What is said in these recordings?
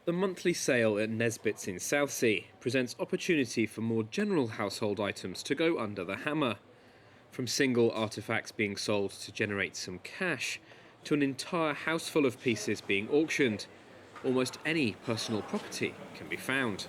The monthly sale at Nesbit's in Southsea presents opportunity for more general household items to go under the hammer. From single artefacts being sold to generate some cash, to an entire house full of pieces being auctioned, almost any personal property can be found.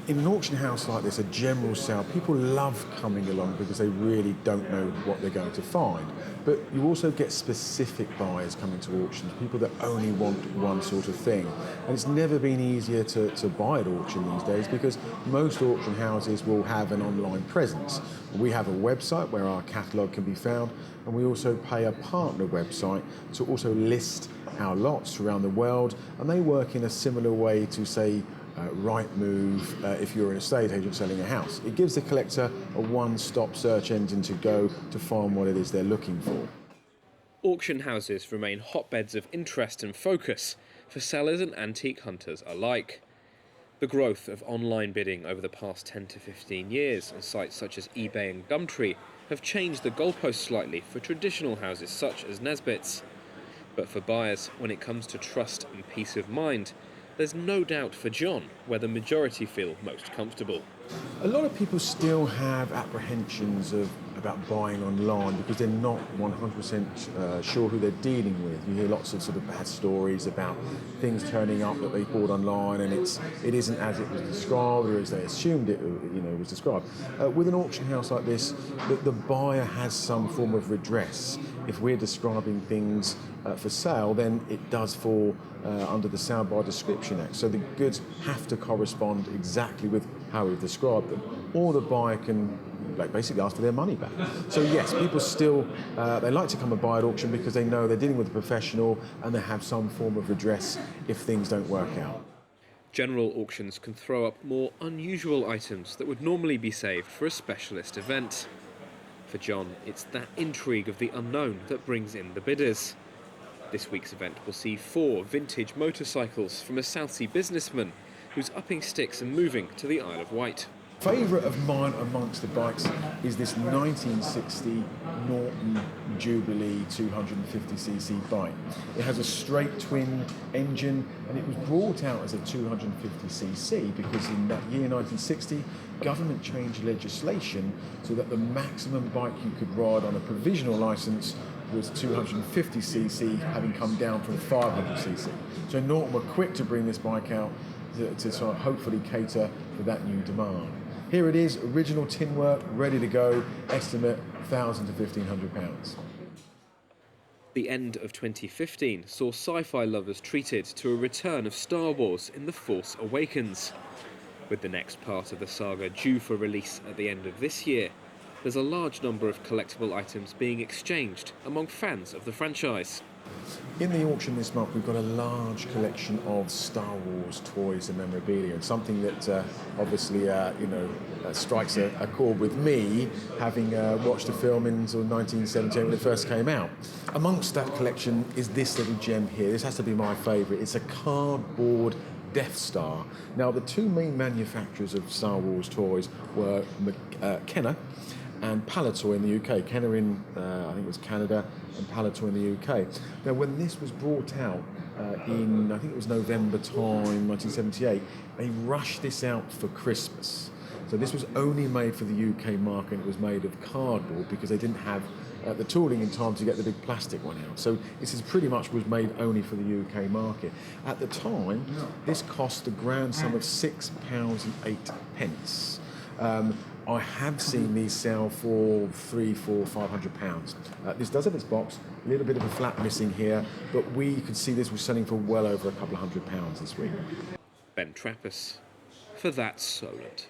In an auction house like this, a general sale, people love coming along because they really don't know what they're going to find. But you also get specific buyers coming to auctions, people that only want one sort of thing. And it's never been easier to buy at auction these days because most auction houses will have an online presence. We have a website where our catalogue can be found, and we also pay a partner website to also list our lots around the world, and they work in a similar way to, say, Rightmove, if you're an estate agent selling a house. It gives the collector a one-stop search engine to go to find what it is they're looking for. Auction houses remain hotbeds of interest and focus for sellers and antique hunters alike. The growth of online bidding over the past 10 to 15 years on sites such as eBay and Gumtree have changed the goalposts slightly for traditional houses such as Nesbit's. But for buyers, when it comes to trust and peace of mind, there's no doubt for John where the majority feel most comfortable. A lot of people still have apprehensions about buying online because they're not 100% sure who they're dealing with. You hear lots of sort of bad stories about things turning up that they bought online and it isn't as it was described or as they assumed it was described. With an auction house like this, the buyer has some form of redress. If we're describing things for sale, then it does fall under the Sale by Description Act. So the goods have to correspond exactly with how we've described them, or the buyer can basically ask for their money back. So yes, people still, they like to come and buy at auction because they know they're dealing with a professional and they have some form of redress if things don't work out. General auctions can throw up more unusual items that would normally be saved for a specialist event. For John, it's that intrigue of the unknown that brings in the bidders. This week's event will see 4 vintage motorcycles from a Southsea businessman who's upping sticks and moving to the Isle of Wight. Favourite of mine amongst the bikes is this 1960 Norton Jubilee 250cc bike. It has a straight twin engine and it was brought out as a 250cc because in that year 1960 government changed legislation so that the maximum bike you could ride on a provisional licence was 250cc, having come down from 500cc. So Norton were quick to bring this bike out to sort of hopefully cater for that new demand. Here it is, original tin work, ready to go, estimate £1,000 to £1,500. The end of 2015 saw sci-fi lovers treated to a return of Star Wars in The Force Awakens. With the next part of the saga due for release at the end of this year, there's a large number of collectible items being exchanged among fans of the franchise. In the auction this month, we've got a large collection of Star Wars toys and memorabilia, and something that obviously strikes a chord with me, having watched the film in sort of 1978 when it first came out. Amongst that collection is this little gem here. This has to be my favourite. It's a cardboard Death Star. Now, the two main manufacturers of Star Wars toys were Kenner and Palitoy in the UK. Kenner in, I think it was Canada, and Palitoy in the UK. Now, when this was brought out in, I think it was November time, 1978, they rushed this out for Christmas. So this was only made for the UK market, and it was made of cardboard because they didn't have the tooling in time to get the big plastic one out. So this is pretty much was made only for the UK market. At the time, this cost a grand sum of £6.08. I have seen these sell for £300, £400, £500. This does have its box, a little bit of a flap missing here, but we could see this was selling for well over a couple of £100 this week. Ben Trepess for That's Solent.